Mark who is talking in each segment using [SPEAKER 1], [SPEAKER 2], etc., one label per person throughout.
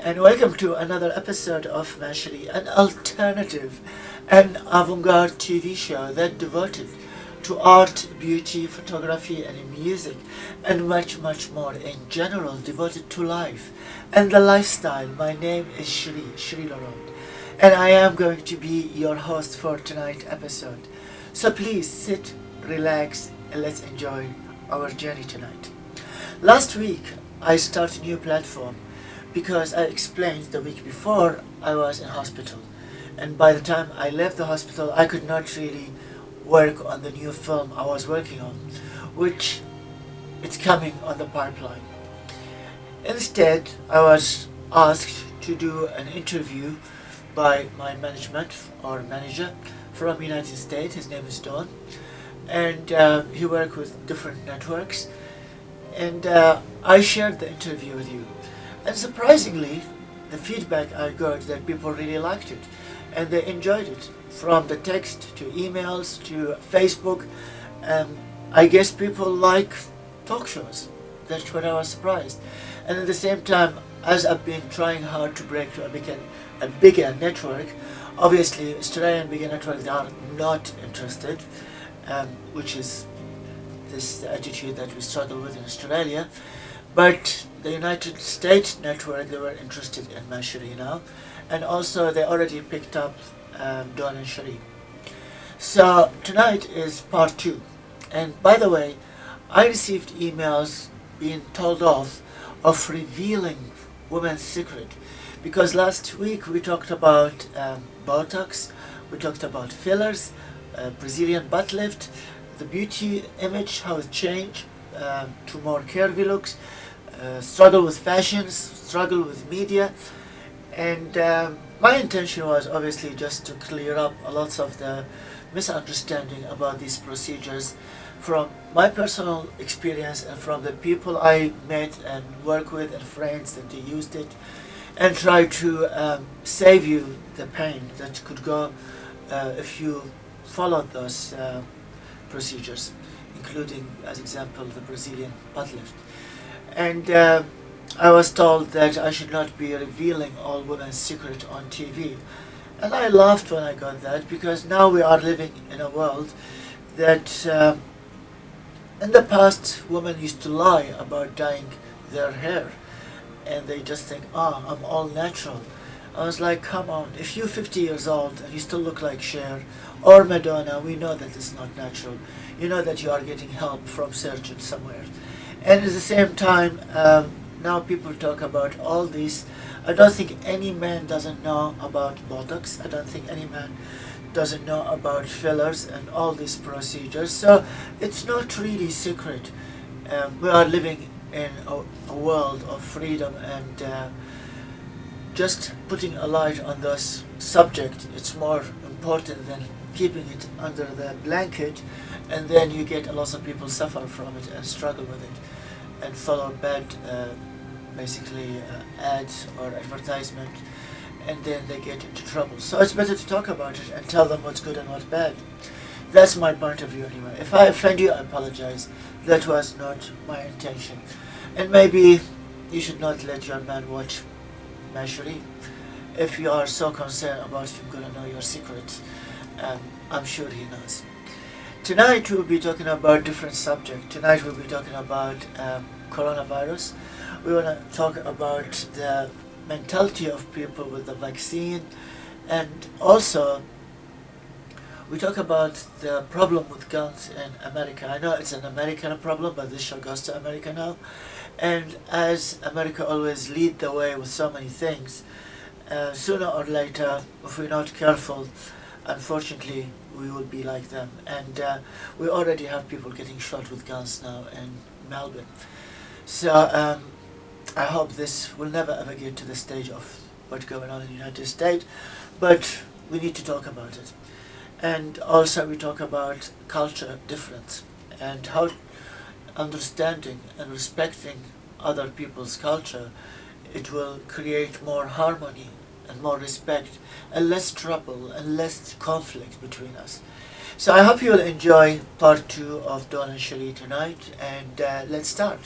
[SPEAKER 1] and welcome to another episode of Cherie, an alternative and avant-garde TV show that devoted to art, beauty, photography and music and much more in general, devoted to life and the lifestyle. My name is Cherie Laurent, and I am going to be your host for tonight's episode. So please sit, relax, and let's enjoy our journey tonight. Last week I started a new platform because I explained the week before I was in hospital, and by the time I left the hospital I could not really work on the new film I was working on, which it's coming on the pipeline. Instead, I was asked to do an interview by my management or manager from United States. His name is Don, and he works with different networks, and I shared the interview with you. And surprisingly, the feedback I got that people really liked it and they enjoyed it, from the text to emails to Facebook. I guess people like talk shows. That's what I was surprised. And at the same time, as I've been trying hard to break to a bigger network, obviously Australian bigger networks are not interested, which is this attitude that we struggle with in Australia. But the United States network, they were interested in Cherie now, and also they already picked up Don and Cherie. So tonight is part 2. And by the way, I received emails being told off of revealing women's secret, because last week we talked about Botox, we talked about fillers, Brazilian butt lift, the beauty image, how it changed to more curvy looks, struggle with fashions, struggle with media, and my intention was obviously just to clear up a lot of the misunderstanding about these procedures from my personal experience and from the people I met and work with and friends that they used it, and try to save you the pain that could go if you followed those procedures, including, as example, the Brazilian butt lift. And I was told that I should not be revealing all women's secret on TV. And I laughed when I got that, because now we are living in a world that in the past women used to lie about dyeing their hair, and they just think, I'm all natural. I was like, come on, if you're 50 years old and you still look like Cher or Madonna, we know that it's not natural. You know that you are getting help from surgeon somewhere. And at the same time, now people talk about all this. I don't think any man doesn't know about Botox. I don't think any man doesn't know about fillers and all these procedures. So it's not really secret. We are living in a world of freedom, and just putting a light on this subject, it's more important than keeping it under the blanket, and then you get a lot of people suffer from it and struggle with it and follow bad ads or advertisement, and then they get into trouble. So it's better to talk about it and tell them what's good and what's bad. That's my point of view anyway. If I offend you, I apologize. That was not my intention. And maybe you should not let your man watch Cherie if you are so concerned about him going to know your secret. I'm sure he knows. Tonight we'll be talking about different subject. Tonight we'll be talking about coronavirus. We want to talk about the mentality of people with the vaccine, and also we talk about the problem with guns in America. I know it's an American problem, but this show goes to America now. And as America always lead the way with so many things, sooner or later, if we're not careful, unfortunately, we will be like them. And we already have people getting shot with guns now in Melbourne. So I hope this will never ever get to the stage of what's going on in the United States, but we need to talk about it. And also we talk about culture difference and how understanding and respecting other people's culture, it will create more harmony and more respect and less trouble and less conflict between us. So I hope you will enjoy part 2 of Don and Cherie tonight, and let's start.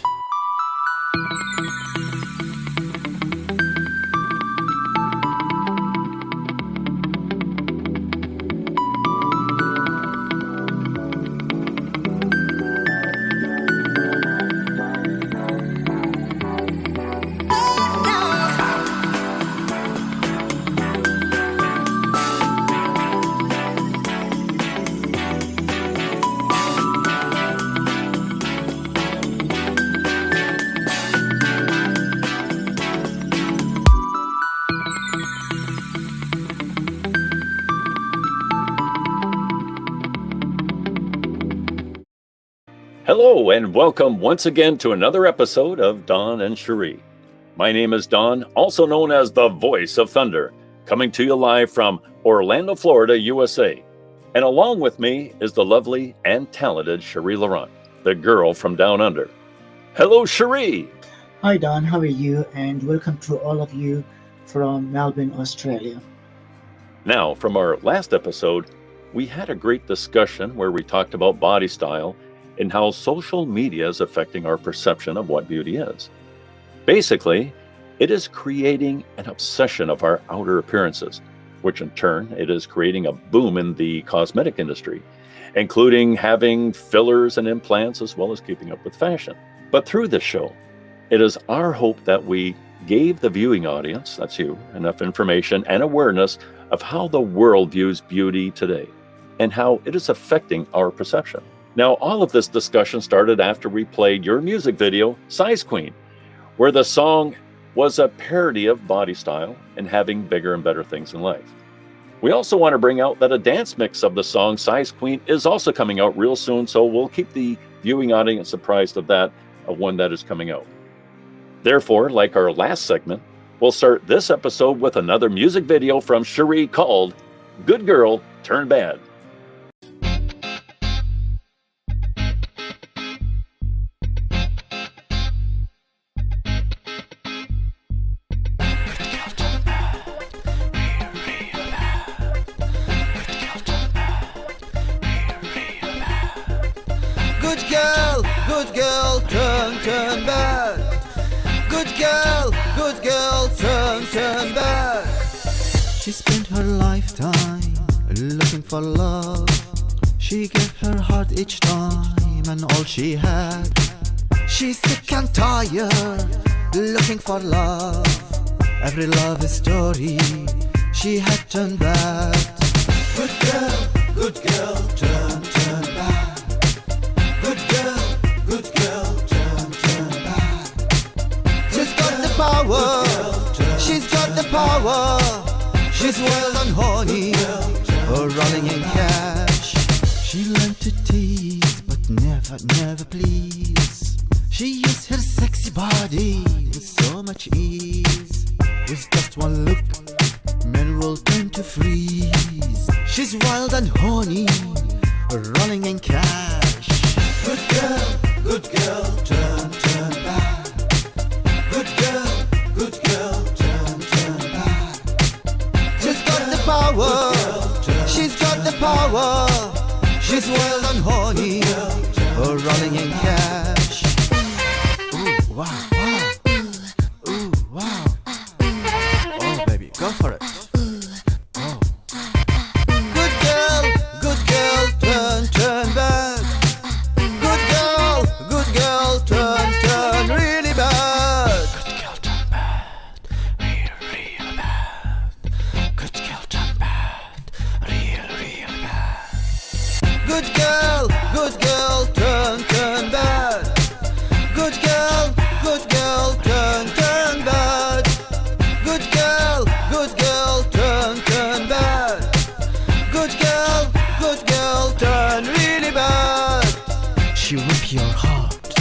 [SPEAKER 2] Hello and welcome once again to another episode of Don and Cherie. My name is Don, also known as the Voice of Thunder, coming to you live from Orlando, Florida, USA. And along with me is the lovely and talented Cherie Laurent, the girl from down under. Hello, Cherie!
[SPEAKER 1] Hi Don, how are you? And welcome to all of you from Melbourne, Australia.
[SPEAKER 2] Now, from our last episode, we had a great discussion where we talked about body style and how social media is affecting our perception of what beauty is. Basically, it is creating an obsession of our outer appearances, which in turn, it is creating a boom in the cosmetic industry, including having fillers and implants as well as keeping up with fashion. But through this show, it is our hope that we gave the viewing audience, that's you, enough information and awareness of how the world views beauty today and how it is affecting our perception. Now, all of this discussion started after we played your music video, Size Queen, where the song was a parody of body style and having bigger and better things in life. We also want to bring out that a dance mix of the song Size Queen is also coming out real soon, so we'll keep the viewing audience surprised of that, of when that is coming out. Therefore, like our last segment, we'll start this episode with another music video from Cherie called Good Girl Turn Bad.
[SPEAKER 3] Good girl, turn bad. Good girl, turn bad. She spent her lifetime looking for love. She gave her heart each time and all she had. She's sick and tired looking for love. Every love story she had turned bad. Good girl, turn bad. Good girl, turn bad. She's got the power, she's got the power. She's wild and horny, running in cash. She learned to tease, but never please. She used her sexy body with so much ease. With just one look, men will turn to freeze. She's wild and horny, running in cash. Good girl, turn bad. Good girl, turn bad. She's got the power, she's got the power. She's wild and horny, running in cash. Ooh, wow. Ooh, wow. Oh, baby, go for it. Oh. Good girl, turn bad. Good girl, turn really bad. Good girl, turn bad, real bad. Good girl, turn bad, real bad. Good girl, turn bad. Good girl, turn bad. Good girl, turn bad. Good girl, turn really bad. She rip your heart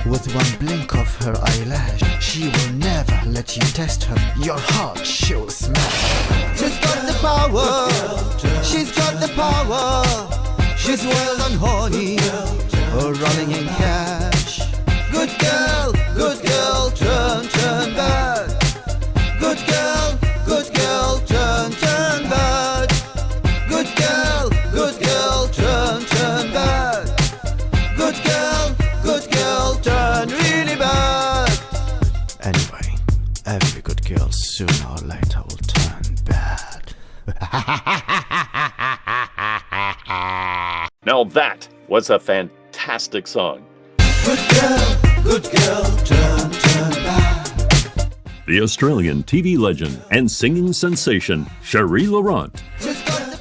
[SPEAKER 3] with one blink of her eyelash. She will never let you test her. Your heart she'll smash. She's got the power, she's got the power. She's wild and horny, running in cash. Good girl, turn bad. Good girl, turn bad. Good girl, turn bad. Good girl, turn really bad. Anyway, every good girl sooner or later will turn bad.
[SPEAKER 2] Now that was a fantastic song.
[SPEAKER 3] Good girl, turn bad.
[SPEAKER 2] The Australian TV legend and singing sensation Cherie Laurent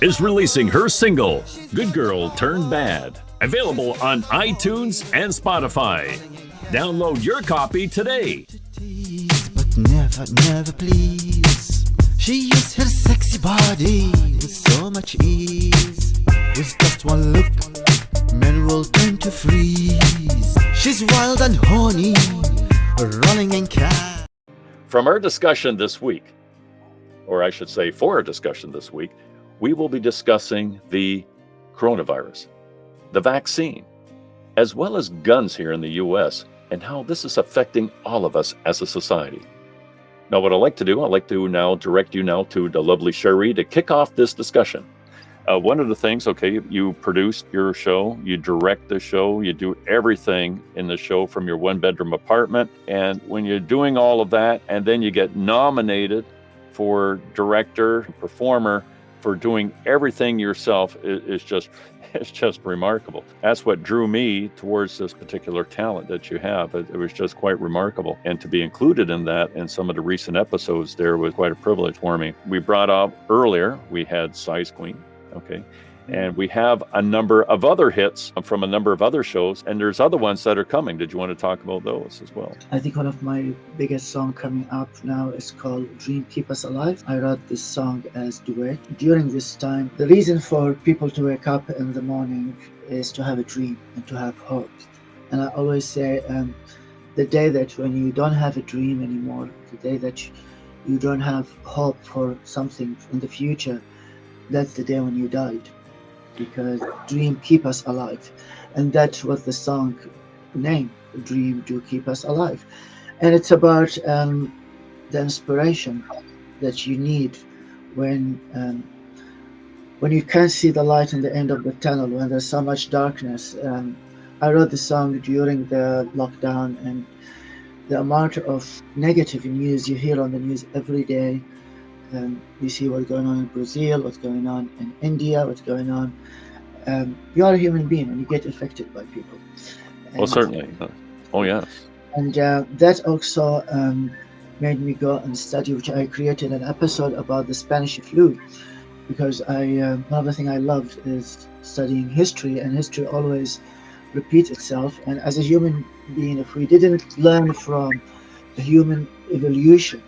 [SPEAKER 2] is releasing her single, Good Girl Turn Bad, available on iTunes and Spotify. Download your copy today.
[SPEAKER 3] But never please. She used her sexy body with so much ease. With just one look, and will turn to freeze. She's wild and horny, running in cat.
[SPEAKER 2] From our discussion this week, or I should say for our discussion this week, we will be discussing the coronavirus, the vaccine, as well as guns here in the U.S. and how this is affecting all of us as a society. Now, what I'd like to now direct you now to the lovely Cherie to kick off this discussion. One of the things, okay, you produce your show, you direct the show, you do everything in the show from your one-bedroom apartment. And when you're doing all of that, and then you get nominated for director, performer, for doing everything yourself, it's just remarkable. That's what drew me towards this particular talent that you have. It was just quite remarkable. And to be included in that in some of the recent episodes there was quite a privilege for me. We brought up earlier, we had Size Queen. Okay. And we have a number of other hits from a number of other shows, and there's other ones that are coming. Did you want to talk about those as well?
[SPEAKER 1] I think one of my biggest songs coming up now is called Dream Keep Us Alive. I wrote this song as duet. During this time, the reason for people to wake up in the morning is to have a dream and to have hope. And I always say, the day that when you don't have a dream anymore, the day that you don't have hope for something in the future, that's the day when you died, because dream keep us alive. And that's what the song name, Dream Do Keep Us Alive. And it's about the inspiration that you need when you can't see the light in the end of the tunnel, when there's so much darkness. I wrote the song during the lockdown, and the amount of negative news you hear on the news every day. You see what's going on in Brazil, what's going on in India, what's going on. You are a human being and you get affected by people.
[SPEAKER 2] Well, certainly. Oh, yes.
[SPEAKER 1] And that also made me go and study, which I created an episode about the Spanish flu, because one of the things I love is studying history, and history always repeats itself. And as a human being, if we didn't learn from the human evolution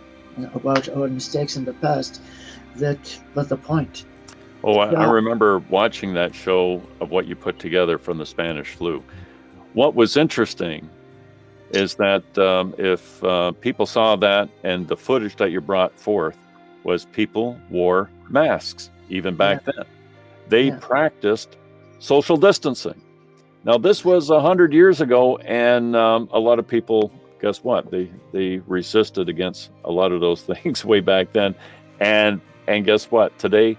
[SPEAKER 1] about our mistakes in the past, that was the point.
[SPEAKER 2] Oh, I remember watching that show of what you put together from the Spanish flu. What was interesting is that if people saw that, and the footage that you brought forth was people wore masks, even back then. They practiced social distancing. Now, this was 100 years ago, and a lot of people, guess what? They resisted against a lot of those things way back then, and guess what? Today,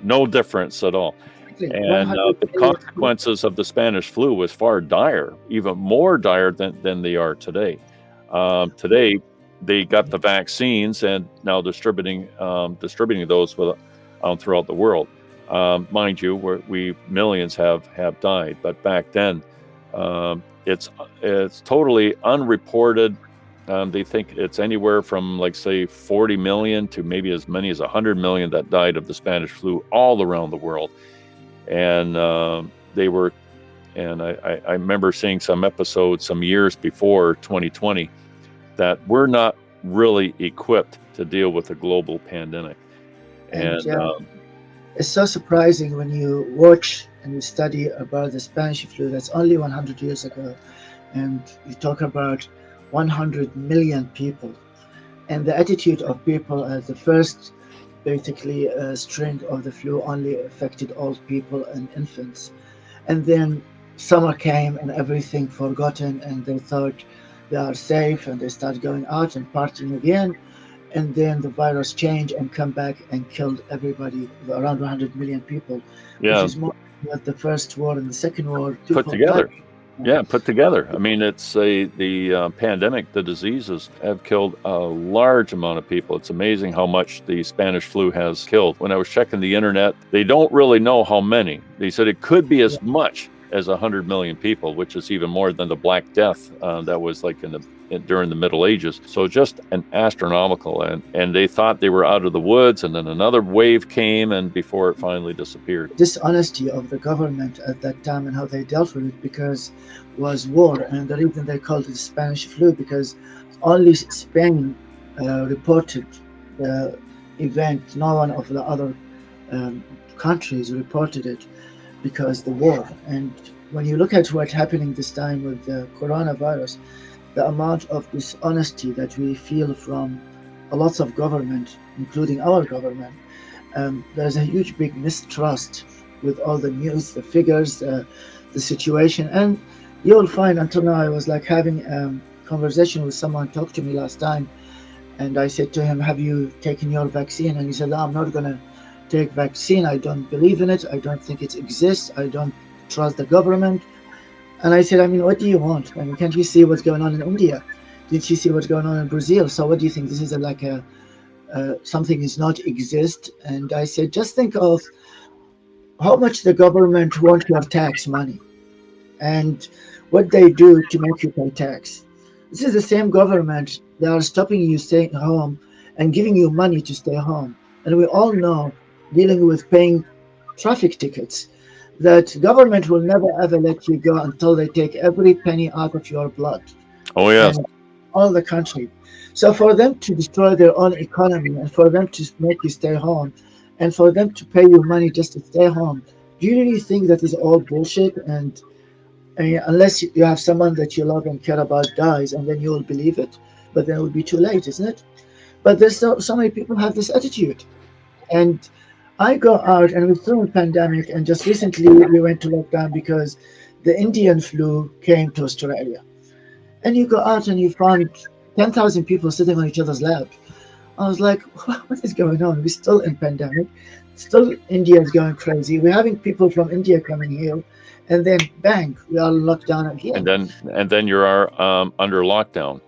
[SPEAKER 2] no difference at all. And the consequences of the Spanish flu was far dire, even more dire than they are today. Today, they got the vaccines and now distributing those throughout the world. Mind you, millions have died, but back then, it's totally unreported. They think it's anywhere from, like, say, 40 million to maybe as many as 100 million that died of the Spanish flu all around the world. And I remember seeing some episodes some years before 2020 that we're not really equipped to deal with a global pandemic. And
[SPEAKER 1] it's so surprising when you watch and you study about the Spanish flu that's only 100 years ago, and you talk about 100 million people, and the attitude of people as the first basically strain of the flu only affected old people and infants, and then summer came and everything forgotten, and they thought they are safe and they start going out and partying again, and then the virus changed and come back and killed everybody, around 100 million people, which is more than the First War and the Second War
[SPEAKER 2] put together. Put together. I mean, it's the pandemic, the diseases have killed a large amount of people. It's amazing how much the Spanish flu has killed. When I was checking the internet, they don't really know how many. They said it could be as much as 100 million people, which is even more than the Black Death that was like during the Middle Ages. So just an astronomical, and they thought they were out of the woods, and then another wave came, and before it finally disappeared.
[SPEAKER 1] Dishonesty of the government at that time and how they dealt with it, because it was war, and the reason they called it Spanish flu because only Spain reported the event. No one of the other countries reported it. because the war. And when you look at what's happening this time with the coronavirus, the amount of dishonesty that we feel from a lot of government, including our government, there's a huge big mistrust with all the news, the figures, the situation. And you'll find until now, I was like having a conversation with someone talked to me last time, and I said to him, have you taken your vaccine? And he said, no, I'm not going to take vaccine. I don't believe in it. I don't think it exists. I don't trust the government. And I said, I mean, what do you want? I mean, can't you see what's going on in India? Did you see what's going on in Brazil? So what do you think? This is something does not exist. And I said, just think of how much the government wants your tax money and what they do to make you pay tax. This is the same government that are stopping you staying home and giving you money to stay home. And we all know, dealing with paying traffic tickets, that government will never ever let you go until they take every penny out of your blood.
[SPEAKER 2] Oh, yes.
[SPEAKER 1] And all the country. So for them to destroy their own economy and for them to make you stay home and for them to pay you money just to stay home, do you really think that is all bullshit? And I mean, unless you have someone that you love and care about dies, and then you will believe it, but then it will be too late, isn't it? But there's so many people have this attitude. And I go out, and we're still in pandemic, and just recently we went to lockdown because the Indian flu came to Australia. And you go out and you find 10,000 people sitting on each other's lap. I was like, what is going on? We're still in pandemic. Still India is going crazy. We're having people from India coming here, and then bang, we are locked down again.
[SPEAKER 2] And then you are under lockdown.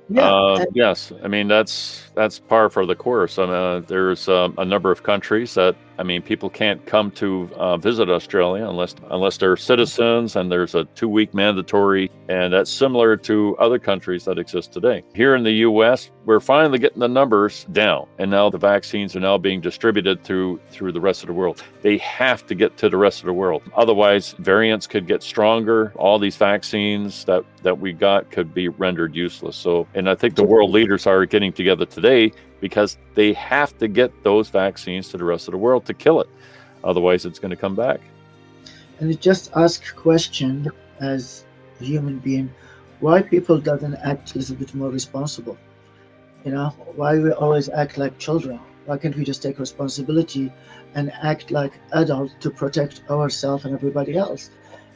[SPEAKER 1] Yeah.
[SPEAKER 2] Yes, I mean that's par for the course. There's a number of countries that people can't come to visit Australia unless they're citizens, and there's a 2-week mandatory, and that's similar to other countries that exist today. Here in the U.S., we're finally getting the numbers down, and now the vaccines are now being distributed through the rest of the world. They have to get to the rest of the world, otherwise variants could get stronger. All these vaccines that we got could be rendered useless. So, and I think the world leaders are getting together today because they have to get those vaccines to the rest of the world to kill it. Otherwise, it's going to come back.
[SPEAKER 1] And it just asks question as a human being, why people doesn't act a little bit more responsible? You know, why we always act like children? Why can't we just take responsibility and act like adults to protect ourselves and everybody else?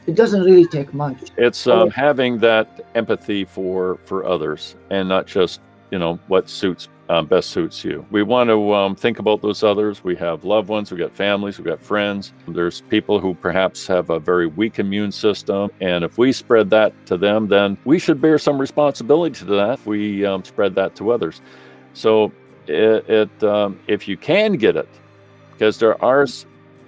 [SPEAKER 1] It doesn't really take much.
[SPEAKER 2] It's having that empathy for others, and not just what best suits you. We want to think about those others. We have loved ones, we've got families, we've got friends. There's people who perhaps have a very weak immune system, and if we spread that to them, then we should bear some responsibility to that. We spread that to others. So if you can get it, because there are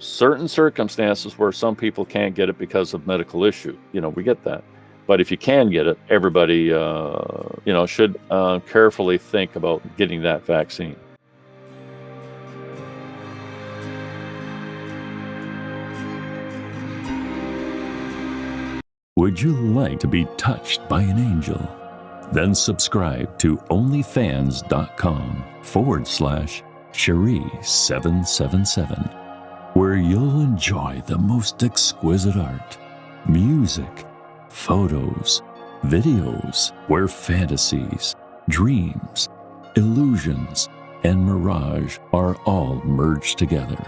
[SPEAKER 2] certain circumstances where some people can't get it because of medical issue. We get that. But if you can get it, everybody, should carefully think about getting that vaccine.
[SPEAKER 4] Would you like to be touched by an angel? Then subscribe to onlyfans.com/Cherie777, where you'll enjoy the most exquisite art, music, photos, videos, where fantasies, dreams, illusions, and mirage are all merged together.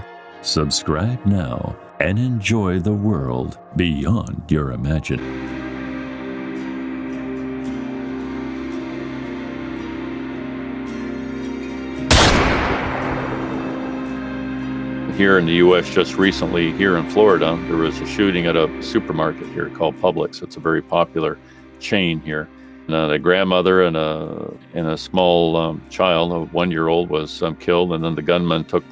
[SPEAKER 4] Subscribe now and enjoy the world beyond your imagination.
[SPEAKER 2] Here in the U.S., just recently, here in Florida, there was a shooting at a supermarket here called Publix. It's a very popular chain here. And a grandmother and a small child, a 1-year-old, was killed, and then the gunman took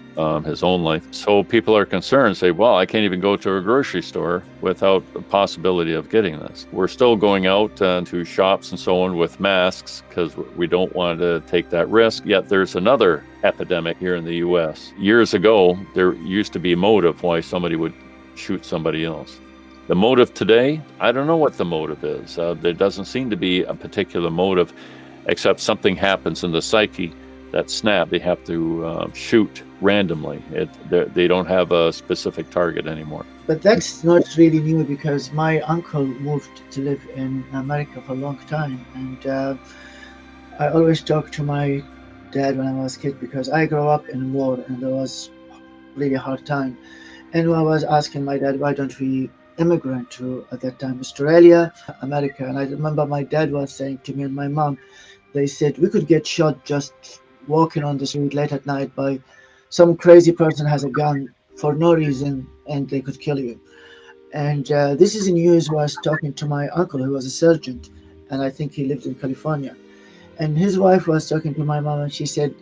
[SPEAKER 2] his own life. So people are concerned, say, well, I can't even go to a grocery store without the possibility of getting this. We're still going out to shops and so on with masks because we don't want to take that risk. Yet there's another epidemic here in the U.S. Years ago, there used to be a motive why somebody would shoot somebody else. The motive today, I don't know what the motive is. There doesn't seem to be a particular motive, except something happens in the psyche that snap. They have to shoot randomly. They don't have a specific target anymore.
[SPEAKER 1] But that's not really new because my uncle moved to live in America for a long time, and I always talk to my dad when I was a kid because I grew up in war and there was really hard time. And I was asking my dad, why don't we immigrate to, at that time, Australia, America? And I remember my dad was saying to me and my mom, they said we could get shot just walking on the street late at night by some crazy person has a gun for no reason and they could kill you. And this is news was talking to my uncle who was a surgeon, and I think he lived in California. And his wife was talking to my mom, and she said,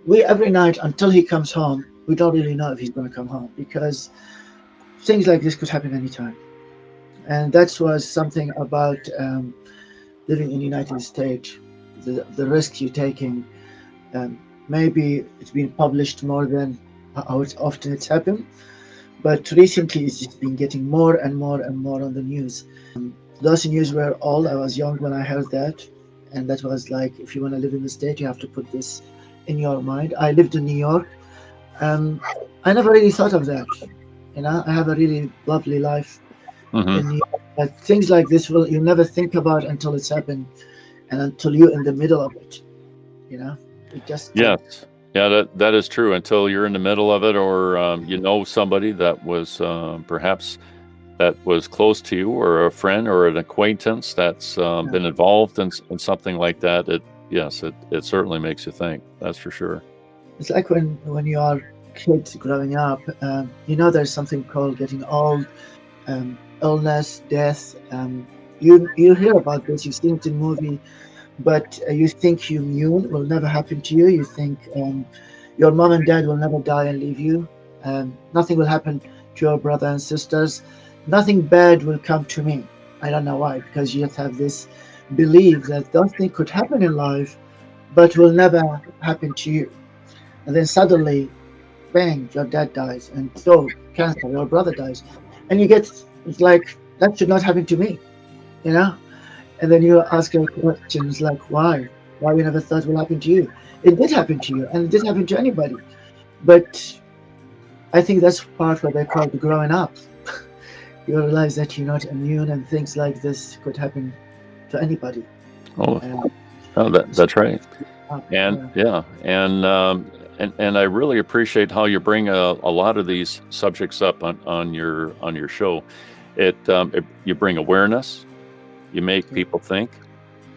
[SPEAKER 1] we every night until he comes home, we don't really know if he's going to come home because things like this could happen anytime. And that was something about living in the United States, the risk you're taking. Maybe it's been published more than how it's often it's happened, but recently it's just been getting more and more and more on the news. Those news were old. I was young when I heard that, and that was like, if you want to live in the state, you have to put this in your mind. I lived in New York. I never really thought of that. I have a really lovely life
[SPEAKER 2] Hmm.
[SPEAKER 1] in New York. But things like this will you never think about until it's happened, and until you're in the middle of it. It just
[SPEAKER 2] Yes. Yeah, that is true. Until you're in the middle of it, or you know somebody that was perhaps that was close to you, or a friend or an acquaintance that's been involved in something like that. It certainly makes you think. That's for sure.
[SPEAKER 1] it's like when you are kids growing up. There's something called getting old, illness, death. You hear about this. You've seen it in movie, but you think you immune will never happen to you. You think your mom and dad will never die and leave you. Nothing will happen to your brother and sisters. Nothing bad will come to me. I don't know why, because you just have this belief that those things could happen in life, but will never happen to you. And then suddenly, bang, your dad dies, and so cancer, your brother dies, and it's like that should not happen to me, you know. And then you ask your questions like, why? Why we never thought it will happen to you? It did happen to you, and it did happen to anybody. But I think that's part what they call the growing up. You realize that you're not immune, and things like this could happen to anybody.
[SPEAKER 2] Oh,
[SPEAKER 1] And
[SPEAKER 2] that's right. And
[SPEAKER 1] yeah.
[SPEAKER 2] and I really appreciate how you bring a lot of these subjects up on your show. You bring awareness. You make people think.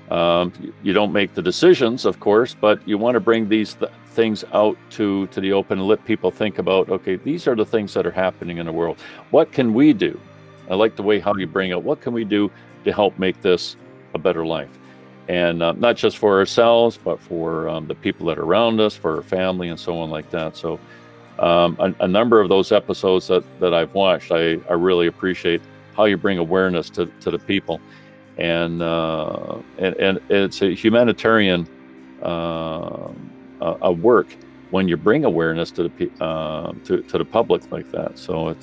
[SPEAKER 2] You don't make the decisions, of course, but you want to bring these things out to the open and let people think about, okay, these are the things that are happening in the world. What can we do? I like the way how you bring out, what can we do to help make this a better life? And not just for ourselves, but for the people that are around us, for our family, and so on like that. So a number of those episodes that I've watched, I really appreciate how you bring awareness to the people. And it's a humanitarian a work when you bring awareness to the public like that. So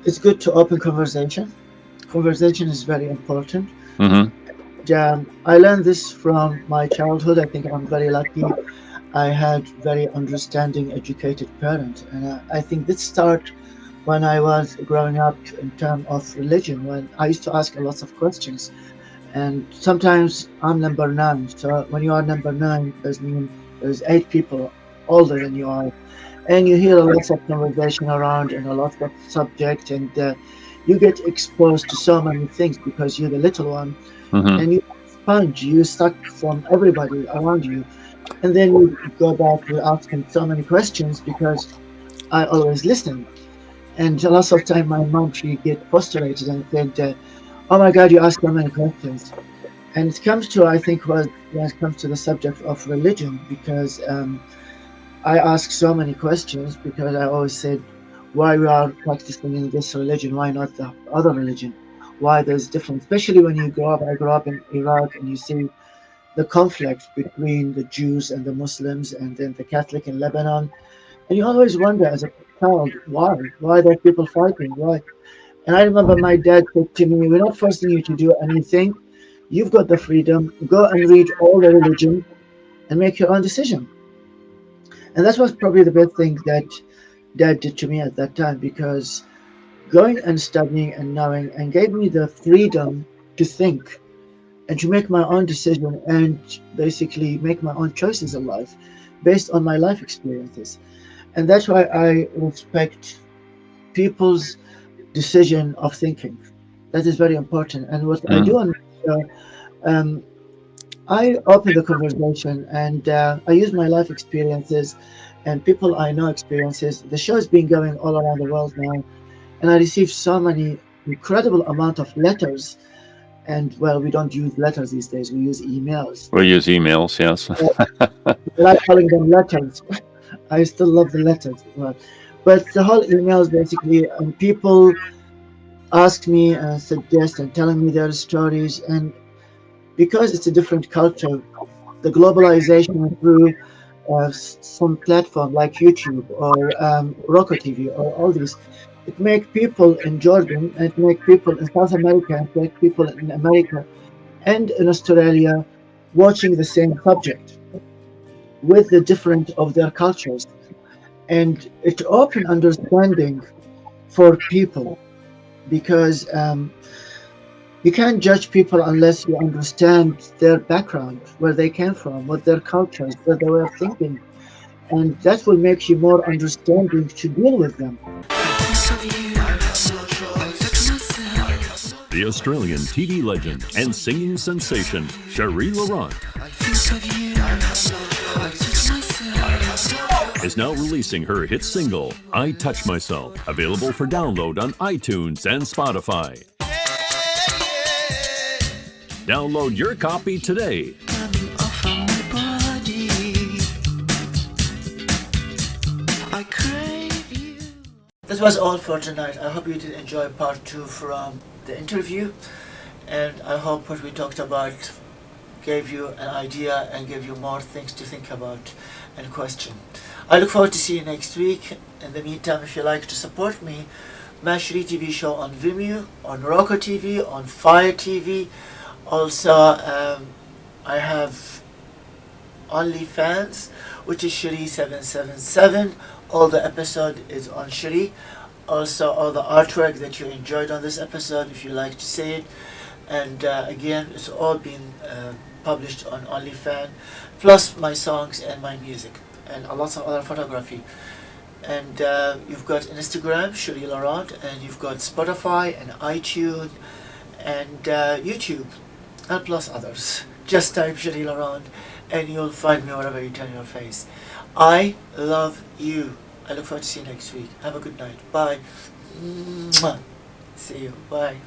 [SPEAKER 1] It's good to open conversation. Conversation is very important.
[SPEAKER 2] Mhm.
[SPEAKER 1] I learned this from my childhood. I think I'm very lucky. I had very understanding, educated parents, and I think this started when I was growing up in terms of religion. When I used to ask a lot of questions, and sometimes I'm number nine. So when you are number nine, there's 8 people older than you are, and you hear a lot of conversation around and a lot of subject, and you get exposed to so many things because you're the little one,
[SPEAKER 2] Mhm.
[SPEAKER 1] and you sponge, you suck from everybody around you, and then you go back to asking so many questions because I always listen. And a lot of time, my mom she get frustrated and said, "Oh my God, you ask so many questions." And it comes to I think when it comes to the subject of religion because I ask so many questions because I always said, why we are practicing in this religion, why not the other religion? Why there's difference, especially when you grow up. I grew up in Iraq, and you see the conflict between the Jews and the Muslims, and then the Catholic in Lebanon, and you always wonder as a child, why are people fighting? Why? And I remember my dad said to me, "We're not forcing you to do anything. You've got the freedom. Go and read all the religion, and make your own decision. And that was probably the best thing that Dad did to me at that time, because going and studying and knowing and gave me the freedom to think and to make my own decision and basically make my own choices in life based on my life experiences. And that's why I respect people's decision of thinking. That is very important. And what I do on the show, I open the conversation and I use my life experiences and people I know experiences. The show has been going all around the world now, and I receive so many incredible amount of letters. And well, we don't use letters these days; we use emails.
[SPEAKER 2] We use emails, yes.
[SPEAKER 1] I like calling them letters. I still love the letters, but the whole emails basically, people ask me and suggest and telling me their stories, and because it's a different culture, the globalization through some platform like YouTube or Roku TV or all these, it makes people in Jordan, and it makes people in South America, and it makes people in America and in Australia watching the same subject with the different of their cultures, and it open understanding for people, because you can't judge people unless you understand their background, where they came from, what their cultures, what their way of thinking, and that will make you more understanding to deal with them.
[SPEAKER 4] The Australian TV legend and singing sensation, Cherie Laurent, is now releasing her hit single, I Touch Myself, available for download on iTunes and Spotify. Download your copy today.
[SPEAKER 1] That was all for tonight. I hope you did enjoy part 2 from the interview, and I hope what we talked about gave you an idea and gave you more things to think about and question. I look forward to see you next week. In the meantime, if you like to support me, my Cherie TV show on Vimeo, on Roku TV, on Fire TV. Also, I have OnlyFans, which is Cherie777. All the episode is on Cherie. Also, all the artwork that you enjoyed on this episode, if you like to see it. And again, it's all been published on OnlyFans, plus my songs and my music, and lots of other photography. And you've got Instagram, Cherie Laurent, and you've got Spotify and iTunes and YouTube, and plus others. Just type Cherie Laurent and you'll find me wherever you turn your face. I love you. I look forward to see you next week. Have a good night. Bye. Mwah. See you. Bye.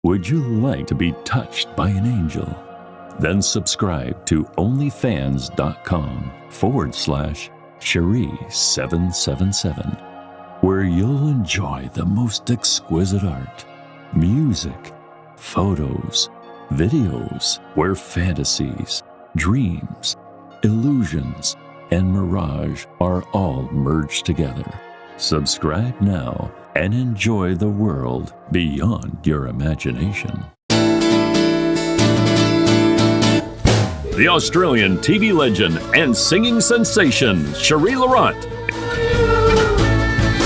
[SPEAKER 4] Would you like to be touched by an angel? Then subscribe to onlyfans.com/Cherie777, where you'll enjoy the most exquisite art, music, photos, videos, where fantasies, dreams, illusions, and mirage are all merged together. Subscribe now and enjoy the world beyond your imagination. The Australian TV legend and singing sensation, Cherie Laurent,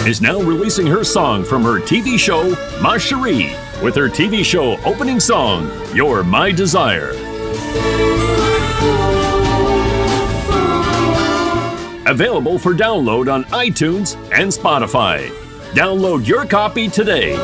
[SPEAKER 4] is now releasing her song from her TV show, Ma Cherie, with her TV show opening song, You're My Desire. Available for download on iTunes and Spotify. Download your copy today.